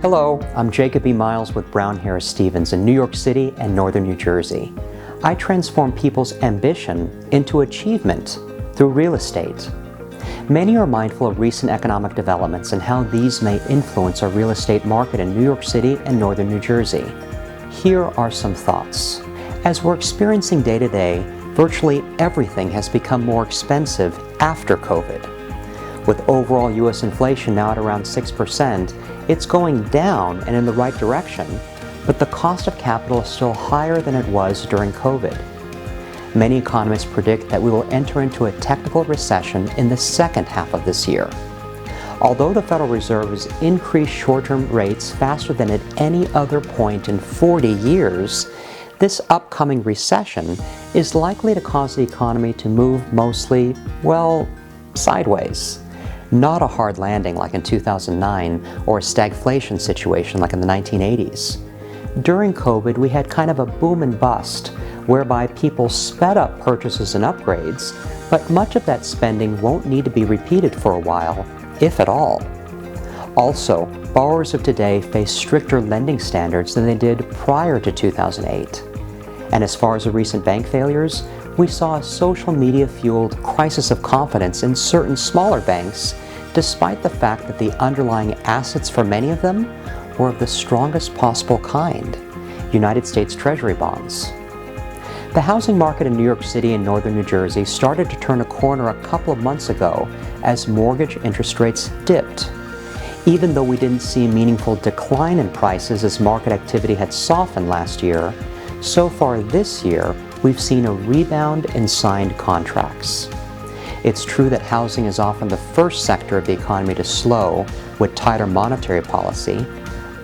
Hello, I'm Jacob E. Miles with Brown Harris Stevens in New York City and Northern New Jersey. I transform people's ambition into achievement through real estate. Many are mindful of recent economic developments and how these may influence our real estate market in New York City and Northern New Jersey. Here are some thoughts. As we're experiencing day to day, virtually everything has become more expensive after COVID. With overall U.S. inflation now at around 6%, it's going down and in the right direction, but the cost of capital is still higher than it was during COVID. Many economists predict that we will enter into a technical recession in the second half of this year. Although the Federal Reserve has increased short-term rates faster than at any other point in 40 years, this upcoming recession is likely to cause the economy to move mostly, well, sideways. Not a hard landing like in 2009 or a stagflation situation like in the 1980s. During COVID, we had kind of a boom and bust, whereby people sped up purchases and upgrades, but much of that spending won't need to be repeated for a while, if at all. Also, borrowers of today face stricter lending standards than they did prior to 2008. And as far as the recent bank failures, we saw a social media-fueled crisis of confidence in certain smaller banks, despite the fact that the underlying assets for many of them were of the strongest possible kind, United States Treasury bonds. The housing market in New York City and Northern New Jersey started to turn a corner a couple of months ago as mortgage interest rates dipped. Even though we didn't see a meaningful decline in prices as market activity had softened last year, so far this year, we've seen a rebound in signed contracts. It's true that housing is often the first sector of the economy to slow with tighter monetary policy,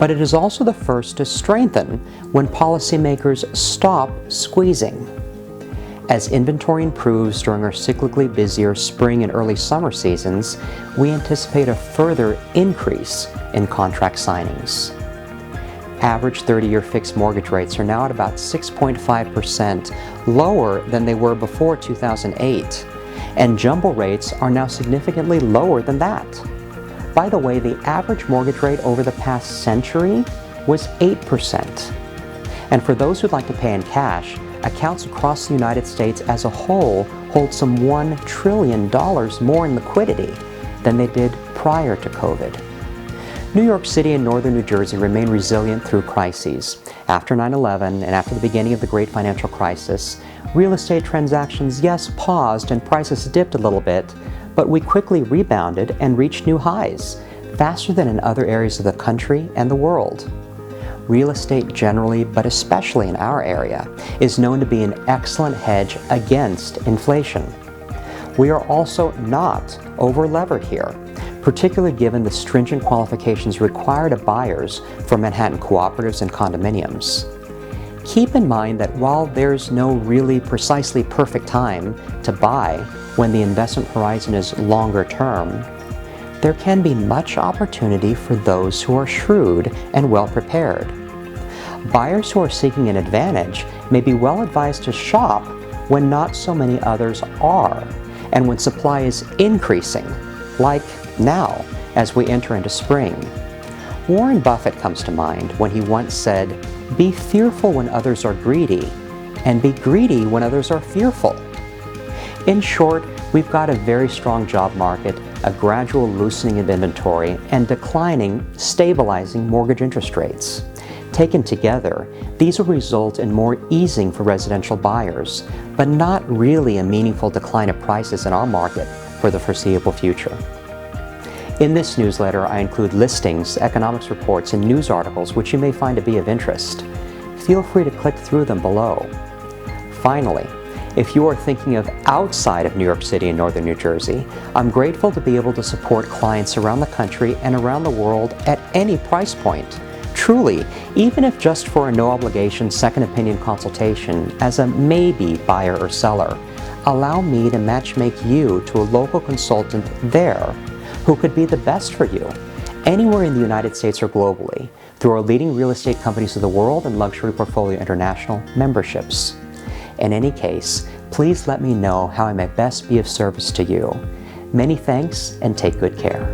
but it is also the first to strengthen when policymakers stop squeezing. As inventory improves during our cyclically busier spring and early summer seasons, we anticipate a further increase in contract signings. Average 30-year fixed mortgage rates are now at about 6.5%, lower than they were before 2008, and jumbo rates are now significantly lower than that. By the way, the average mortgage rate over the past century was 8%. And for those who'd like to pay in cash, accounts across the United States as a whole hold some $1 trillion more in liquidity than they did prior to COVID. New York City and Northern New Jersey remain resilient through crises. After 9/11 and after the beginning of the Great Financial Crisis, real estate transactions, yes, paused and prices dipped a little bit, but we quickly rebounded and reached new highs, faster than in other areas of the country and the world. Real estate generally, but especially in our area, is known to be an excellent hedge against inflation. We are also not over-levered here, particularly given the stringent qualifications required of buyers for Manhattan cooperatives and condominiums. Keep in mind that while there's no really precisely perfect time to buy when the investment horizon is longer term, there can be much opportunity for those who are shrewd and well prepared. Buyers who are seeking an advantage may be well advised to shop when not so many others are, and when supply is increasing, like now, as we enter into spring. Warren Buffett comes to mind when he once said, "Be fearful when others are greedy, and be greedy when others are fearful." In short, we've got a very strong job market, a gradual loosening of inventory, and declining, stabilizing mortgage interest rates. Taken together, these will result in more easing for residential buyers, but not really a meaningful decline of prices in our market for the foreseeable future. In this newsletter, I include listings, economics reports, and news articles which you may find to be of interest. Feel free to click through them below. Finally, if you are thinking of outside of New York City and Northern New Jersey, I'm grateful to be able to support clients around the country and around the world at any price point. Truly, even if just for a no-obligation second opinion consultation as a maybe buyer or seller, allow me to matchmake you to a local consultant there who could be the best for you anywhere in the United States or globally through our leading real estate companies of the world and Luxury Portfolio International memberships. In any case, please let me know how I may best be of service to you. Many thanks and take good care.